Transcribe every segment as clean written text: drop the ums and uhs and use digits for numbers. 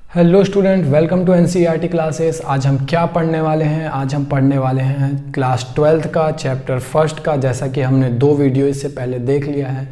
Hello student, welcome to NCERT classes. आज हम क्या पढ़ने वाले हैं? आज हम पढ़ने वाले हैं क्लास 12th का चैप्टर फर्स्ट का। जैसा कि हमने दो वीडियो इससे पहले देख लिया है।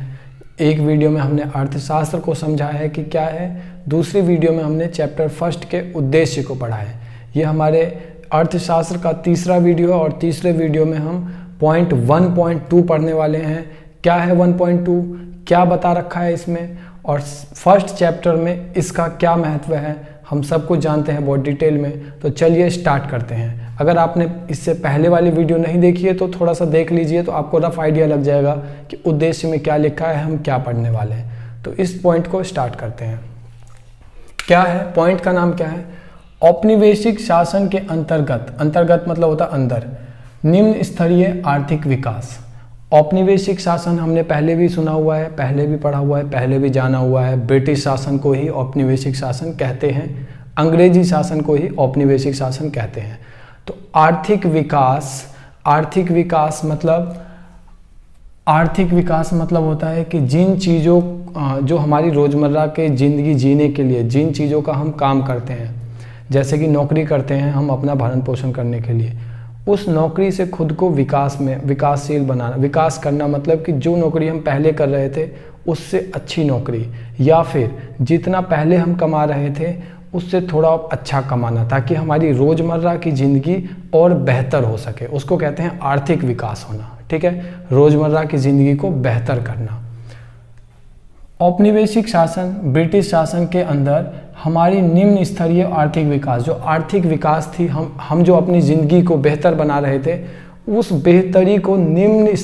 एक वीडियो में हमने अर्थशास्त्र को समझाया है कि क्या है, दूसरी वीडियो में हमने चैप्टर फर्स्ट के उद्देश्य को पढ़ा है। ये हमारे अर्थशास्त्र का तीसरा वीडियो है और तीसरे वीडियो में हम पॉइंट 1.2 पढ़ने वाले हैं। क्या है 1.2, क्या बता रखा है इसमें, और फर्स्ट चैप्टर में इसका क्या महत्व है, हम सब कुछ जानते हैं बहुत डिटेल में। तो चलिए स्टार्ट करते हैं। अगर आपने इससे पहले वाली वीडियो नहीं देखी है तो थोड़ा सा देख लीजिए, तो आपको रफ आइडिया लग जाएगा कि उद्देश्य में क्या लिखा है, हम क्या पढ़ने वाले हैं। तो इस पॉइंट को स्टार्ट करते हैं। क्या है पॉइंट का नाम, क्या है? औपनिवेशिक शासन के अंतर्गत, अंतर्गत मतलब होता अंदर, निम्न स्तरीय आर्थिक विकास। औपनिवेशिक शासन हमने पहले भी सुना हुआ है, पहले भी पढ़ा हुआ है, पहले भी जाना हुआ है। ब्रिटिश शासन को ही औपनिवेशिक शासन कहते हैं, अंग्रेजी शासन को ही औपनिवेशिक शासन कहते हैं। तो आर्थिक विकास, आर्थिक विकास मतलब होता है कि जिन चीज़ों जो हमारी रोज़मर्रा के ज़िंदगी जीने के लिए जिन चीज़ों का हम काम करते हैं, जैसे कि नौकरी करते हैं हम अपना भरण पोषण करने के लिए, उस नौकरी से खुद को विकास में विकासशील बनाना। विकास करना मतलब कि जो नौकरी हम पहले कर रहे थे उससे अच्छी नौकरी, या फिर जितना पहले हम कमा रहे थे उससे थोड़ा अच्छा कमाना, ताकि हमारी रोज़मर्रा की ज़िंदगी और बेहतर हो सके। उसको कहते हैं आर्थिक विकास होना। ठीक है, रोज़मर्रा की ज़िंदगी को बेहतर करना। औपनिवेशिक शासन, ब्रिटिश शासन के अंदर हमारी निम्न स्तरीय आर्थिक विकास, जो आर्थिक विकास थी, हम जो अपनी ज़िंदगी को बेहतर बना रहे थे, उस बेहतरी को निम्न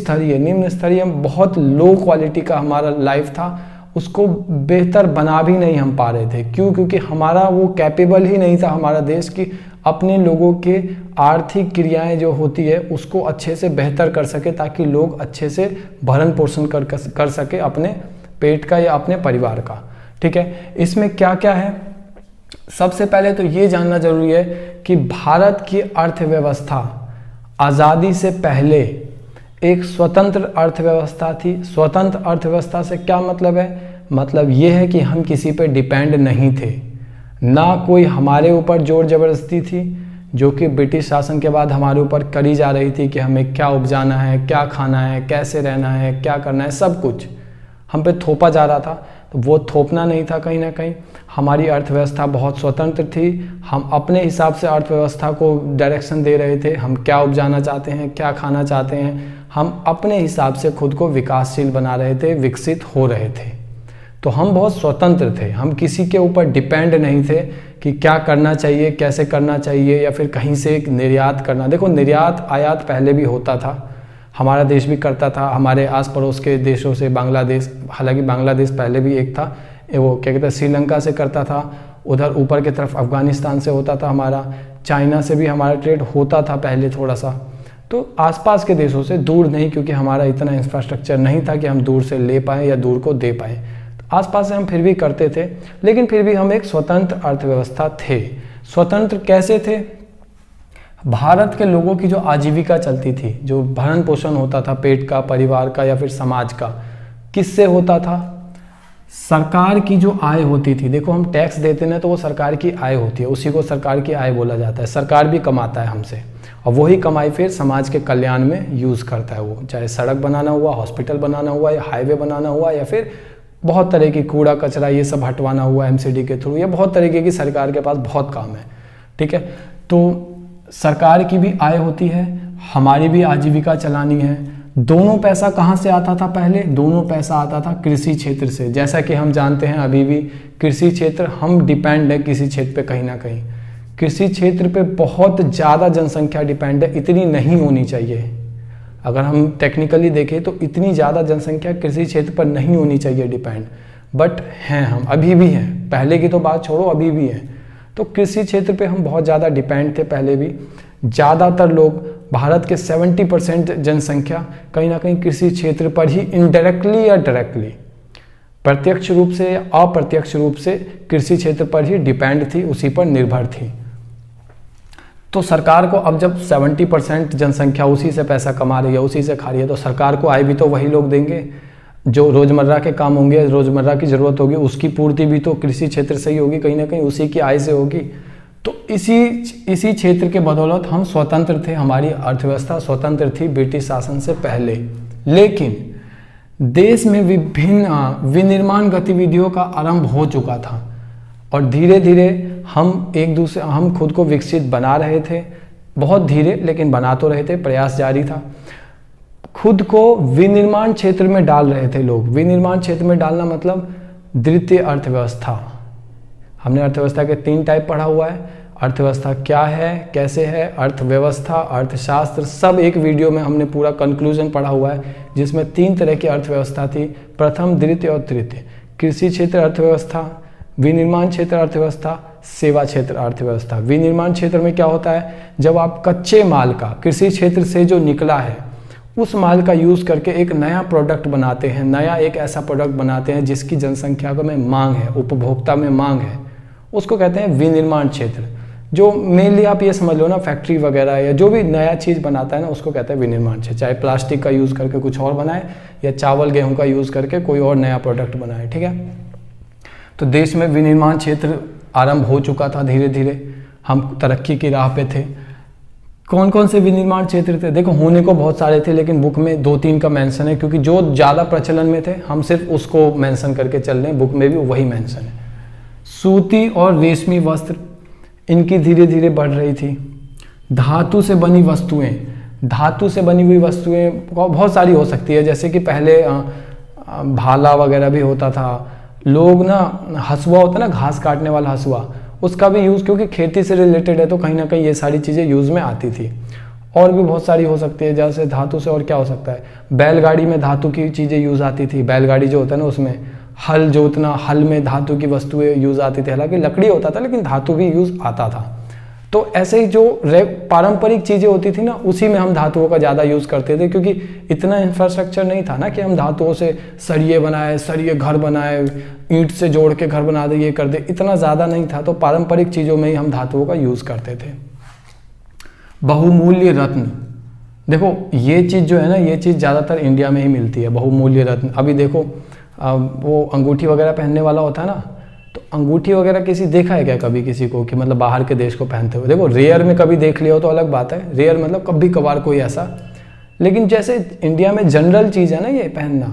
स्तरीय बहुत लो क्वालिटी का हमारा लाइफ था, उसको बेहतर बना भी नहीं हम पा रहे थे। क्यों? क्योंकि हमारा वो कैपेबल ही नहीं था, हमारा देश की अपने लोगों के आर्थिक क्रियाएं जो होती है उसको अच्छे से बेहतर कर सके, ताकि लोग अच्छे से भरण पोषण कर सके अपने पेट का या अपने परिवार का। ठीक है, इसमें क्या क्या है? सबसे पहले तो ये जानना जरूरी है कि भारत की अर्थव्यवस्था आज़ादी से पहले एक स्वतंत्र अर्थव्यवस्था थी। स्वतंत्र अर्थव्यवस्था से क्या मतलब है? मतलब ये है कि हम किसी पे डिपेंड नहीं थे, ना कोई हमारे ऊपर जोर जबरदस्ती थी, जो कि ब्रिटिश शासन के बाद हमारे ऊपर करी जा रही थी कि हमें क्या उपजाना है, क्या खाना है, कैसे रहना है, क्या करना है, सब कुछ हम पे थोपा जा रहा था। तो वो थोपना नहीं था, कहीं ना कहीं हमारी अर्थव्यवस्था बहुत स्वतंत्र थी। हम अपने हिसाब से अर्थव्यवस्था को डायरेक्शन दे रहे थे, हम क्या उपजाना चाहते हैं, क्या खाना चाहते हैं, हम अपने हिसाब से खुद को विकासशील बना रहे थे, विकसित हो रहे थे। तो हम बहुत स्वतंत्र थे, हम किसी के ऊपर डिपेंड नहीं थे कि क्या करना चाहिए, कैसे करना चाहिए, या फिर कहीं से निर्यात करना। देखो, निर्यात आयात पहले भी होता था, हमारा देश भी करता था, हमारे आस पड़ोस के देशों से बांग्लादेश, हालांकि बांग्लादेश पहले भी एक था, वो क्या कहते हैं, श्रीलंका से करता था, उधर ऊपर की तरफ अफगानिस्तान से होता था हमारा, चाइना से भी हमारा ट्रेड होता था पहले थोड़ा सा। तो आसपास के देशों से, दूर नहीं, क्योंकि हमारा इतना इंफ्रास्ट्रक्चर नहीं था कि हम दूर से ले पाएँ या दूर को दे पाएँ। तो आसपास से हम फिर भी करते थे, लेकिन फिर भी हम एक स्वतंत्र अर्थव्यवस्था थे। स्वतंत्र कैसे थे? भारत के लोगों की जो आजीविका चलती थी, जो भरण पोषण होता था पेट का, परिवार का या फिर समाज का, किससे होता था? सरकार की जो आय होती थी। देखो, हम टैक्स देते हैं तो वो सरकार की आय होती है, उसी को सरकार की आय बोला जाता है। सरकार भी कमाता है हमसे, और वही कमाई फिर समाज के कल्याण में यूज़ करता है। वो चाहे सड़क बनाना हुआ, हॉस्पिटल बनाना हुआ, या हाईवे बनाना हुआ, या फिर बहुत तरह की कूड़ा कचरा ये सब हटवाना हुआ एमसीडी के थ्रू, या बहुत तरीके की सरकार के पास बहुत काम है। ठीक है, तो सरकार की भी आय होती है, हमारी भी आजीविका चलानी है। दोनों पैसा कहाँ से आता था? पहले दोनों पैसा आता था कृषि क्षेत्र से। जैसा कि हम जानते हैं, अभी भी कृषि क्षेत्र, हम डिपेंड है किसी क्षेत्र पे, कहीं ना कहीं कृषि क्षेत्र पे बहुत ज़्यादा जनसंख्या डिपेंड है। इतनी नहीं होनी चाहिए, अगर हम टेक्निकली देखें तो इतनी ज़्यादा जनसंख्या कृषि क्षेत्र पर नहीं होनी चाहिए डिपेंड, बट हैं, हम अभी भी हैं। पहले की तो बात छोड़ो, अभी भी हैं। तो कृषि क्षेत्र पे हम बहुत ज़्यादा डिपेंड थे पहले भी। ज़्यादातर लोग, भारत के 70% जनसंख्या कहीं ना कहीं कृषि क्षेत्र पर ही इनडायरेक्टली या डायरेक्टली, प्रत्यक्ष रूप से या अप्रत्यक्ष रूप से कृषि क्षेत्र पर ही डिपेंड थी, उसी पर निर्भर थी। तो सरकार को अब जब 70% जनसंख्या उसी से पैसा कमा रही है, उसी से खा रही है, तो सरकार को आय भी तो वही लोग देंगे। जो रोज़मर्रा के काम होंगे, रोज़मर्रा की ज़रूरत होगी, उसकी पूर्ति भी तो कृषि क्षेत्र से ही होगी, कहीं ना कहीं उसी की आय से होगी। तो इसी क्षेत्र के बदौलत हम स्वतंत्र थे, हमारी अर्थव्यवस्था स्वतंत्र थी ब्रिटिश शासन से पहले। लेकिन देश में विभिन्न विनिर्माण गतिविधियों का आरंभ हो चुका था और धीरे धीरे हम खुद को विकसित बना रहे थे, बहुत धीरे लेकिन बना तो रहे थे, प्रयास जारी था। खुद को विनिर्माण क्षेत्र में डाल रहे थे लोग। विनिर्माण क्षेत्र में डालना मतलब द्वितीय अर्थव्यवस्था। हमने अर्थव्यवस्था के 3 टाइप पढ़ा हुआ है। अर्थव्यवस्था क्या है, कैसे है, अर्थव्यवस्था, अर्थशास्त्र, सब एक वीडियो में हमने पूरा कंक्लूजन पढ़ा हुआ है, जिसमें 3 तरह की अर्थव्यवस्था थी, प्रथम, द्वितीय और तृतीय। कृषि क्षेत्र अर्थव्यवस्था, विनिर्माण क्षेत्र अर्थव्यवस्था, सेवा क्षेत्र अर्थव्यवस्था। विनिर्माण क्षेत्र में क्या होता है, जब आप कच्चे माल का कृषि क्षेत्र से जो निकला है उस माल का यूज़ करके एक नया प्रोडक्ट बनाते हैं, नया एक ऐसा प्रोडक्ट बनाते हैं जिसकी जनसंख्या में मांग है, उपभोक्ता में मांग है, उसको कहते हैं विनिर्माण क्षेत्र। जो मेनली आप ये समझ लो ना, फैक्ट्री वगैरह या जो भी नया चीज़ बनाता है ना, उसको कहते हैं विनिर्माण क्षेत्र। चाहे प्लास्टिक का यूज़ करके कुछ और बनाए या चावल गेहूँ का यूज़ करके कोई और नया प्रोडक्ट बनाए, ठीक है। तो देश में विनिर्माण क्षेत्र आरंभ हो चुका था, धीरे धीरे हम तरक्की की राह पे थे। कौन कौन से विनिर्माण क्षेत्र थे, देखो होने को बहुत सारे थे, लेकिन बुक में 2-3 का मेंशन है, क्योंकि जो ज़्यादा प्रचलन में थे हम सिर्फ उसको मेंशन करके चल रहे हैं, बुक में भी वही मेंशन है। सूती और रेशमी वस्त्र, इनकी धीरे धीरे बढ़ रही थी। धातु से बनी वस्तुएं, धातु से बनी हुई वस्तुएं बहुत सारी हो सकती है, जैसे कि पहले भाला वगैरह भी होता था। लोग ना, हसुआ होता है ना, घास काटने वाला हसुआ, उसका भी यूज़, क्योंकि खेती से रिलेटेड है तो कहीं ना कहीं ये सारी चीज़ें यूज़ में आती थी। और भी बहुत सारी हो सकती है, जैसे धातु से और क्या हो सकता है, बैलगाड़ी में धातु की चीज़ें यूज़ आती थी। बैलगाड़ी जो होता है ना, उसमें हल जोतना, हल में धातु की वस्तुएं यूज़ आती थी। हालांकि लकड़ी होता था लेकिन धातु भी यूज़ आता था। तो ऐसे ही जो पारंपरिक चीज़ें होती थी ना, उसी में हम धातुओं का ज़्यादा यूज़ करते थे, क्योंकि इतना इंफ्रास्ट्रक्चर नहीं था ना कि हम धातुओं से सरिये बनाए, सरिये घर बनाए, ईंट से जोड़ के घर बना दे, ये कर दे, इतना ज़्यादा नहीं था। तो पारंपरिक चीज़ों में ही हम धातुओं का यूज़ करते थे। बहुमूल्य रत्न, देखो ये चीज़ जो है ना, ये चीज़ ज़्यादातर इंडिया में ही मिलती है, बहुमूल्य रत्न। अभी देखो वो अंगूठी वगैरह पहनने वाला होता है ना, तो अंगूठी वगैरह किसी देखा है क्या कभी किसी को कि मतलब बाहर के देश को पहनते हुए? देखो रेयर में कभी देख लिया हो तो अलग बात है, रेयर मतलब कभी कभार कोई ऐसा। लेकिन जैसे इंडिया में जनरल चीज़ है ना ये पहनना,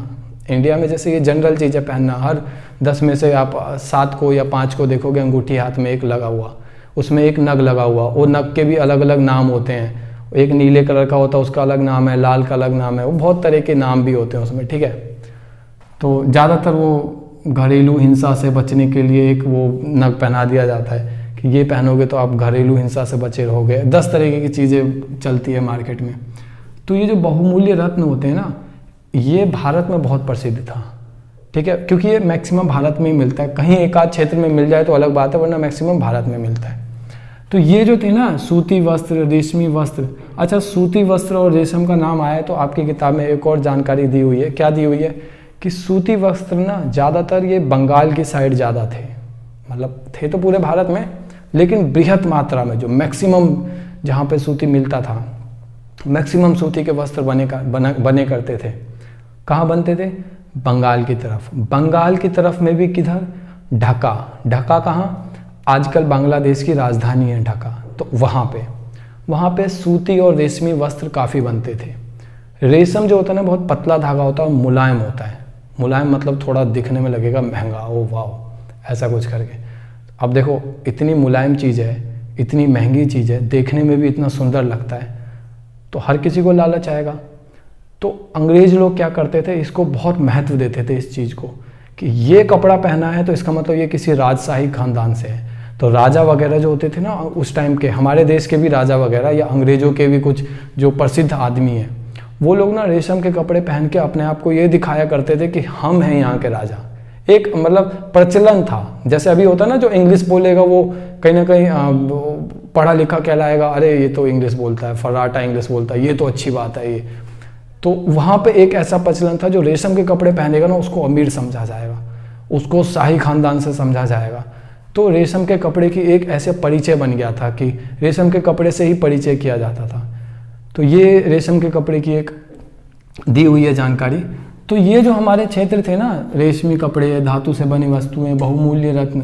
इंडिया में जैसे ये जनरल चीज़ है पहनना, हर 10 में से आप 7 को या 5 को देखोगे अंगूठी हाथ में एक लगा हुआ, उसमें एक नग लगा हुआ। वो नग के भी अलग अलग नाम होते हैं, एक नीले कलर का होता है उसका अलग नाम है, लाल का अलग नाम है, वो बहुत तरह के नाम भी होते हैं उसमें, ठीक है। तो ज़्यादातर वो घरेलू हिंसा से बचने के लिए एक वो नग पहना दिया जाता है कि ये पहनोगे तो आप घरेलू हिंसा से बचे रहोगे। 10 तरीके की चीज़ें चलती है मार्केट में। तो ये जो बहुमूल्य रत्न होते हैं ना, ये भारत में बहुत प्रसिद्ध था, ठीक है, क्योंकि ये मैक्सिमम भारत में ही मिलता है। कहीं एक आध क्षेत्र में मिल जाए तो अलग बात है, वरना मैक्सिमम भारत में मिलता है। तो ये जो थे ना सूती वस्त्र, रेशमी वस्त्र, अच्छा सूती वस्त्र और रेशम का नाम आया तो आपकी किताब में एक और जानकारी दी हुई है। क्या दी हुई है कि सूती वस्त्र ना ज़्यादातर ये बंगाल की साइड ज़्यादा थे, मतलब थे तो पूरे भारत में, लेकिन बृहत मात्रा में जो मैक्सिमम जहाँ पे सूती मिलता था, मैक्सिमम सूती के वस्त्र बने करते थे। कहाँ बनते थे? बंगाल की तरफ। बंगाल की तरफ में भी किधर? ढाका। ढाका कहाँ? आजकल बांग्लादेश की राजधानी है ढाका। तो वहाँ पे सूती और रेशमी वस्त्र काफ़ी बनते थे। रेशम जो होता है ना बहुत पतला धागा होता है, मुलायम होता है। मुलायम मतलब थोड़ा दिखने में लगेगा महंगा, ओ वाह ऐसा कुछ करके। अब देखो इतनी मुलायम चीज़ है, इतनी महंगी चीज़ है, देखने में भी इतना सुंदर लगता है, तो हर किसी को लालच आएगा। तो अंग्रेज लोग क्या करते थे, इसको बहुत महत्व देते थे इस चीज़ को कि ये कपड़ा पहना है तो इसका मतलब ये किसी राजशाही खानदान से है। तो राजा वगैरह जो होते थे ना उस टाइम के, हमारे देश के भी राजा वगैरह या अंग्रेज़ों के भी कुछ जो प्रसिद्ध आदमी हैं, वो लोग ना रेशम के कपड़े पहन के अपने आप को ये दिखाया करते थे कि हम हैं यहाँ के राजा। एक मतलब प्रचलन था। जैसे अभी होता है ना जो इंग्लिश बोलेगा वो कहीं ना कहीं पढ़ा लिखा कहलाएगा, अरे ये तो इंग्लिश बोलता है, फर्राटा इंग्लिश बोलता है, ये तो अच्छी बात है ये। तो वहाँ पे एक ऐसा प्रचलन था, जो रेशम के कपड़े पहनेगा ना उसको अमीर समझा जाएगा, उसको शाही खानदान से समझा जाएगा। तो रेशम के कपड़े की एक ऐसे परिचय बन गया था कि रेशम के कपड़े से ही परिचय किया जाता था। तो ये रेशम के कपड़े की एक दी हुई है जानकारी। तो ये जो हमारे क्षेत्र थे ना, रेशमी कपड़े, धातु से बनी वस्तुएं, बहुमूल्य रत्न,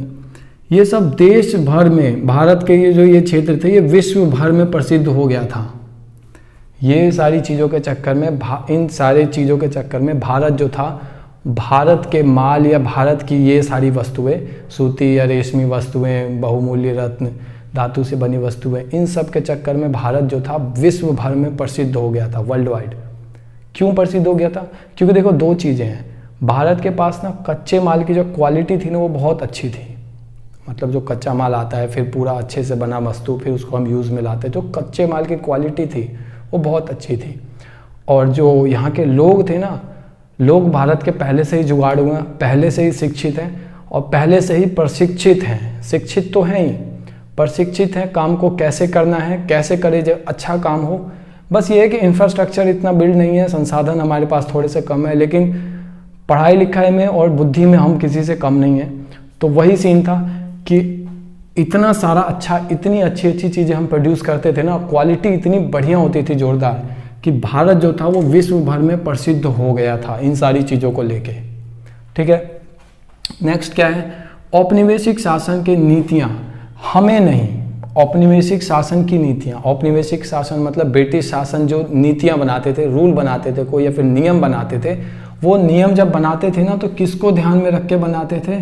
ये सब देश भर में भारत के ये क्षेत्र थे, ये विश्व भर में प्रसिद्ध हो गया था। ये सारी चीज़ों के चक्कर में, इन सारे चीज़ों के चक्कर में भारत जो था, भारत के माल या भारत की ये सारी वस्तुएं, सूती या रेशमी वस्तुएं, बहुमूल्य रत्न, धातु से बनी वस्तुएं, इन सब के चक्कर में भारत जो था विश्व भर में प्रसिद्ध हो गया था, वर्ल्ड वाइड। क्यों प्रसिद्ध हो गया था? क्योंकि देखो दो चीज़ें हैं, भारत के पास ना कच्चे माल की जो क्वालिटी थी ना वो बहुत अच्छी थी। मतलब जो कच्चा माल आता है, फिर पूरा अच्छे से बना वस्तु, फिर उसको हम यूज़ में लाते, जो कच्चे माल की क्वालिटी थी वो बहुत अच्छी थी। और जो यहाँ के लोग थे ना, लोग भारत के पहले से ही जुगाड़ हुए हैं, पहले से ही शिक्षित हैं और पहले से ही प्रशिक्षित हैं। शिक्षित तो हैं ही, प्रशिक्षित हैं, काम को कैसे करना है, कैसे करे जो अच्छा काम हो। बस ये है कि इंफ्रास्ट्रक्चर इतना बिल्ड नहीं है, संसाधन हमारे पास थोड़े से कम है, लेकिन पढ़ाई लिखाई में और बुद्धि में हम किसी से कम नहीं है। तो वही सीन था कि इतना सारा अच्छा, इतनी अच्छी अच्छी चीज़ें हम प्रोड्यूस करते थे ना, क्वालिटी इतनी बढ़िया होती थी, जोरदार, कि भारत जो था वो विश्व भर में प्रसिद्ध हो गया था इन सारी चीज़ों को लेके। ठीक है, नेक्स्ट क्या है? औपनिवेशिक शासन की नीतियाँ हमें नहीं, औपनिवेशिक शासन की नीतियाँ, औपनिवेशिक शासन मतलब ब्रिटिश शासन जो नीतियाँ बनाते थे, रूल बनाते थे कोई, या फिर नियम बनाते थे, वो नियम जब बनाते थे ना तो किसको ध्यान में रख के बनाते थे?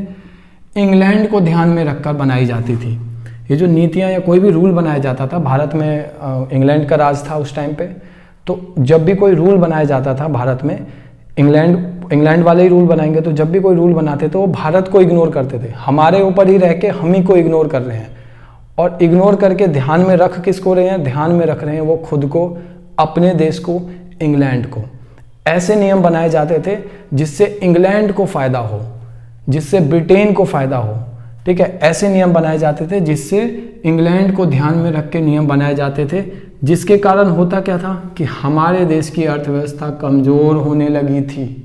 इंग्लैंड को ध्यान में रखकर बनाई जाती थी। ये जो नीतियाँ या कोई भी रूल बनाया जाता था, भारत में इंग्लैंड का राज था उस टाइम पे, तो जब भी कोई रूल बनाया जाता था भारत में, इंग्लैंड वाले ही रूल बनाएंगे, तो जब भी कोई रूल बनाते थे वो भारत को इग्नोर करते थे, हमारे ऊपर ही रह के हम ही को इग्नोर कर रहे हैं। और इग्नोर करके ध्यान में रख किसको रहे हैं? ध्यान में रख रहे हैं वो खुद को, अपने देश को, इंग्लैंड को। ऐसे नियम बनाए जाते थे जिससे इंग्लैंड को फ़ायदा हो, जिससे ब्रिटेन को फ़ायदा हो। ठीक है, ऐसे नियम बनाए जाते थे जिससे इंग्लैंड को ध्यान में रख के नियम बनाए जाते थे, जिसके कारण होता क्या था कि हमारे देश की अर्थव्यवस्था कमज़ोर होने लगी थी।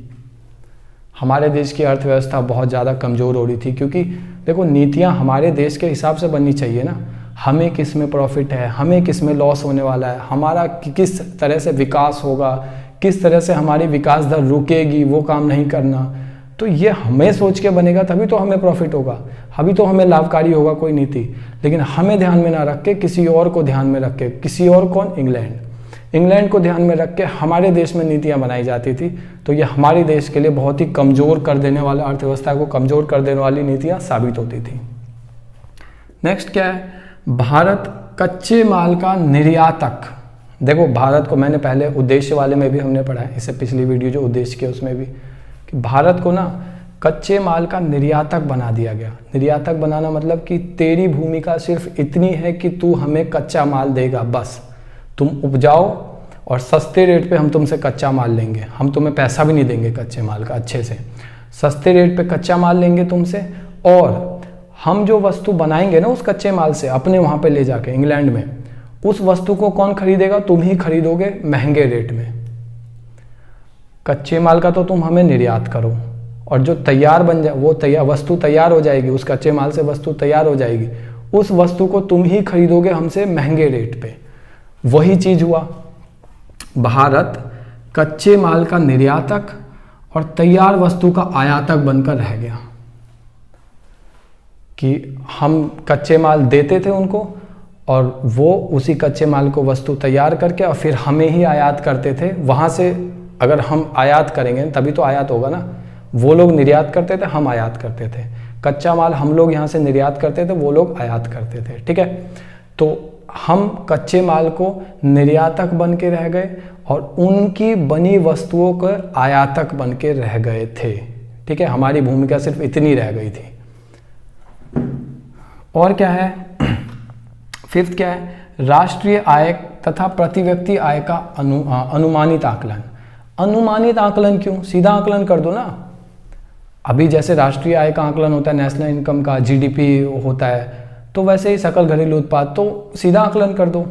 हमारे देश की अर्थव्यवस्था बहुत ज़्यादा कमज़ोर हो रही थी, क्योंकि देखो नीतियाँ हमारे देश के हिसाब से बननी चाहिए ना, हमें किस में प्रॉफिट है, हमें किस में लॉस होने वाला है, हमारा किस तरह से विकास होगा, किस तरह से हमारी विकास दर रुकेगी, वो काम नहीं करना। तो ये हमें सोच के बनेगा तभी तो हमें प्रॉफिट होगा, अभी तो हमें लाभकारी होगा कोई नीति। लेकिन हमें ध्यान में ना रख के किसी और को ध्यान में रख के, किसी और कौन? इंग्लैंड को ध्यान में रख के हमारे देश में नीतियाँ बनाई जाती थी। तो ये हमारे देश के लिए बहुत ही कमज़ोर कर देने वाला, अर्थव्यवस्था को कमज़ोर कर देने वाली नीतियाँ साबित होती थी। नेक्स्ट क्या है? भारत कच्चे माल का निर्यातक। देखो भारत को, मैंने पहले उद्देश्य वाले में भी हमने पढ़ा है, इससे पिछली वीडियो जो उद्देश्य के उसमें भी, कि भारत को ना कच्चे माल का निर्यातक बना दिया गया। निर्यातक बनाना मतलब कि तेरी भूमिका सिर्फ इतनी है कि तू हमें कच्चा माल देगा, बस तुम उपजाओ और सस्ते रेट पे हम तुमसे कच्चा माल लेंगे, हम तुम्हें पैसा भी नहीं देंगे कच्चे माल का, अच्छे से सस्ते रेट पे कच्चा माल लेंगे तुमसे, और हम जो वस्तु बनाएंगे ना उस कच्चे माल से अपने वहाँ पे ले जाके इंग्लैंड में, उस वस्तु को कौन खरीदेगा? तुम ही खरीदोगे महंगे रेट में। कच्चे माल का तो तुम हमें निर्यात करो, और जो तैयार बन जाए वो वस्तु तैयार हो जाएगी, उस कच्चे माल से वस्तु तैयार हो जाएगी, उस वस्तु को तुम ही खरीदोगे हमसे महंगे रेट पे। वही चीज हुआ, भारत कच्चे माल का निर्यातक और तैयार वस्तु का आयातक बनकर रह गया। कि हम कच्चे माल देते थे उनको और वो उसी कच्चे माल को वस्तु तैयार करके और फिर हमें ही आयात करते थे। वहाँ से अगर हम आयात करेंगे तभी तो आयात होगा ना, वो लोग निर्यात करते थे, हम आयात करते थे। कच्चा माल हम लोग यहाँ से निर्यात करते थे, वो लोग आयात करते थे। ठीक है, तो हम कच्चे माल को निर्यातक बन के रह गए और उनकी बनी वस्तुओं का आयातक बन के रह गए थे। ठीक है, हमारी भूमिका सिर्फ इतनी रह गई थी। और क्या है? फिफ्थ क्या है? राष्ट्रीय आय तथा प्रति व्यक्ति आय का अनुमानित आकलन। अनुमानित आकलन क्यों? सीधा आकलन कर दो ना। अभी जैसे राष्ट्रीय आय का आकलन होता है, नेशनल इनकम का, जीडीपी होता है, तो वैसे ही सकल घरेलू उत्पाद, तो सीधा आकलन कर दो।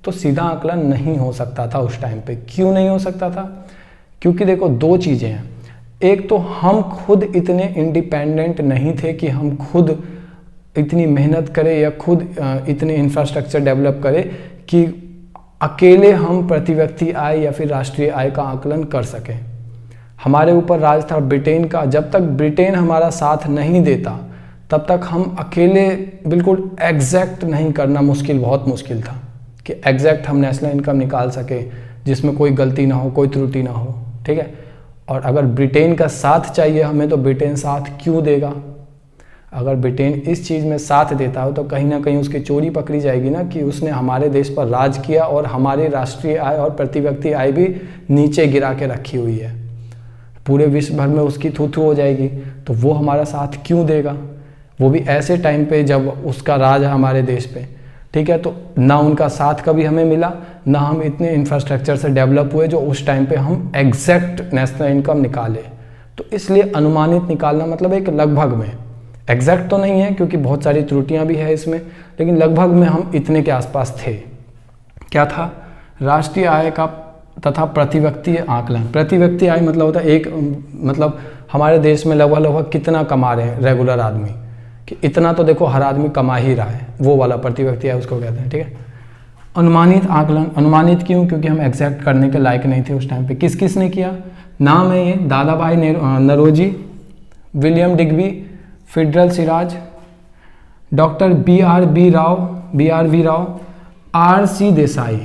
तो सीधा आकलन नहीं हो सकता था उस टाइम पे। क्यों नहीं हो सकता था? क्योंकि देखो दो चीज़ें हैं। एक तो हम खुद इतने इंडिपेंडेंट नहीं थे कि हम खुद इतनी मेहनत करें या खुद इतने इंफ्रास्ट्रक्चर डेवलप करें कि अकेले हम प्रति व्यक्ति आय या फिर राष्ट्रीय आय का आकलन कर सकें। हमारे ऊपर राज था ब्रिटेन का। जब तक ब्रिटेन हमारा साथ नहीं देता तब तक हम अकेले बिल्कुल एग्जैक्ट नहीं करना मुश्किल, बहुत मुश्किल था कि एग्जैक्ट हम नेशनल इनकम निकाल सके जिसमें कोई गलती ना हो, कोई त्रुटि ना हो, ठीक है। और अगर ब्रिटेन का साथ चाहिए हमें तो ब्रिटेन साथ क्यों देगा? अगर ब्रिटेन इस चीज़ में साथ देता हो तो कहीं ना कहीं उसकी चोरी पकड़ी जाएगी ना कि उसने हमारे देश पर राज किया और हमारी राष्ट्रीय आय और प्रति व्यक्ति आय भी नीचे गिरा के रखी हुई है, पूरे विश्व भर में उसकी थू-थू हो जाएगी। तो वो हमारा साथ क्यों देगा? वो भी ऐसे टाइम पे जब उसका राज है हमारे देश पे, ठीक है। तो ना उनका साथ कभी हमें मिला, ना हम इतने इंफ्रास्ट्रक्चर से डेवलप हुए जो उस टाइम पे हम एग्जैक्ट नेशनल इनकम निकाले। तो इसलिए अनुमानित निकालना मतलब एक लगभग में, एग्जैक्ट तो नहीं है क्योंकि बहुत सारी त्रुटियां भी है इसमें, लेकिन लगभग में हम इतने के आसपास थे। क्या था? राष्ट्रीय आय का तथा प्रति व्यक्ति आकलन। प्रति व्यक्ति आय मतलब होता है एक, मतलब हमारे देश में लगभग कितना कमा रहे हैं रेगुलर आदमी, कि इतना तो देखो हर आदमी कमा ही रहा है, वो वाला प्रति व्यक्ति आय उसको कहते हैं, ठीक है। अनुमानित आकलन, अनुमानित क्यों? क्योंकि हम एग्जैक्ट करने के लायक नहीं थे उस टाइम पे। किस किस ने किया? नाम है ये Dadabhai Naoroji, William Digby, फिडरल सिराज, doctor B R V Rao, RC Desai.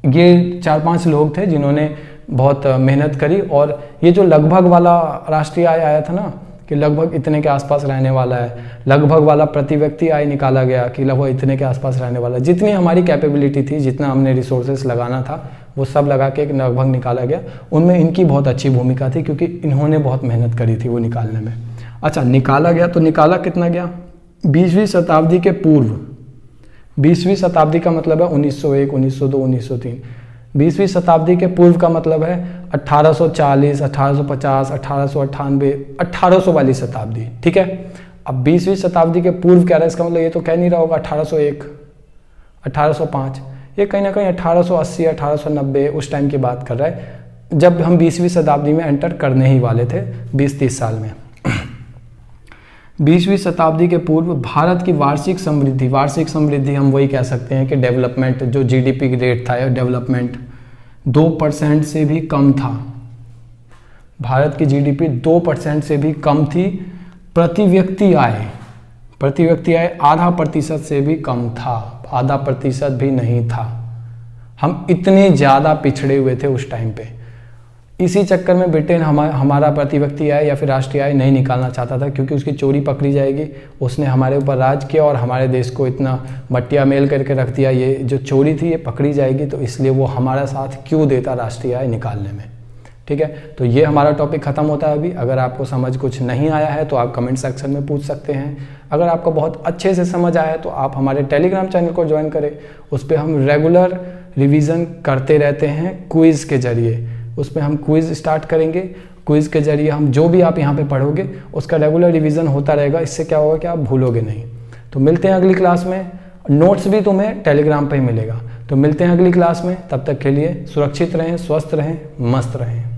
ये 4-5 लोग थे जिन्होंने बहुत मेहनत करी। और ये जो लगभग वाला राष्ट्रीय आय आया था ना कि लगभग इतने के आसपास रहने वाला है, लगभग वाला प्रति व्यक्ति आय निकाला गया कि लगभग इतने के आसपास रहने वाला है। जितनी हमारी कैपेबिलिटी थी, जितना हमने रिसोर्सेस लगाना था वो सब लगा के एक लगभग निकाला गया। उनमें इनकी बहुत अच्छी भूमिका थी क्योंकि इन्होंने बहुत मेहनत करी थी वो निकालने में। अच्छा, निकाला गया तो निकाला कितना गया? 20वीं शताब्दी के पूर्व, 20वीं शताब्दी का मतलब है 1901, 1902, 1903। 20वीं शताब्दी के पूर्व का मतलब है 1840, 1850, 1898, 1800 वाली शताब्दी, ठीक है। अब 20वीं शताब्दी के पूर्व क्या रहा है, इसका मतलब ये तो कह नहीं रहा होगा 1801, 1805, ये कहीं ना कहीं 1880, 1890 उस टाइम की बात कर रहा है जब हम 20वीं शताब्दी में एंटर करने ही वाले थे 20-30 साल में। 20वीं शताब्दी के पूर्व भारत की वार्षिक समृद्धि हम वही कह सकते हैं कि डेवलपमेंट, जो GDP की रेट था या डेवलपमेंट 2% से भी कम था। भारत की GDP 2% से भी कम थी। प्रति व्यक्ति आय आधा प्रतिशत से भी कम था, आधा प्रतिशत भी नहीं था। हम इतने ज़्यादा पिछड़े हुए थे उस टाइम पे। इसी चक्कर में ब्रिटेन हमारा प्रति व्यक्ति आय या फिर राष्ट्रीय आय नहीं निकालना चाहता था क्योंकि उसकी चोरी पकड़ी जाएगी। उसने हमारे ऊपर राज किया और हमारे देश को इतना मट्टिया मेल करके रख दिया, ये जो चोरी थी ये पकड़ी जाएगी, तो इसलिए वो हमारा साथ क्यों देता राष्ट्रीय आय निकालने में, ठीक है। तो ये हमारा टॉपिक खत्म होता है अभी। अगर आपको समझ कुछ नहीं आया है तो आप कमेंट सेक्शन में पूछ सकते हैं। अगर आपको बहुत अच्छे से समझ आया है तो आप हमारे टेलीग्राम चैनल को ज्वाइन करें। उस पर हम रेगुलर रिवीजन करते रहते हैं क्विज़ के जरिए। उस पर हम क्विज़ स्टार्ट करेंगे। क्विज़ के जरिए हम जो भी आप यहाँ पे पढ़ोगे उसका रेगुलर रिवीजन होता रहेगा। इससे क्या होगा कि आप भूलोगे नहीं। तो मिलते हैं अगली क्लास में। नोट्स भी तुम्हें टेलीग्राम पे ही मिलेगा। तो मिलते हैं अगली क्लास में। तब तक के लिए सुरक्षित रहें, स्वस्थ रहें, मस्त रहें।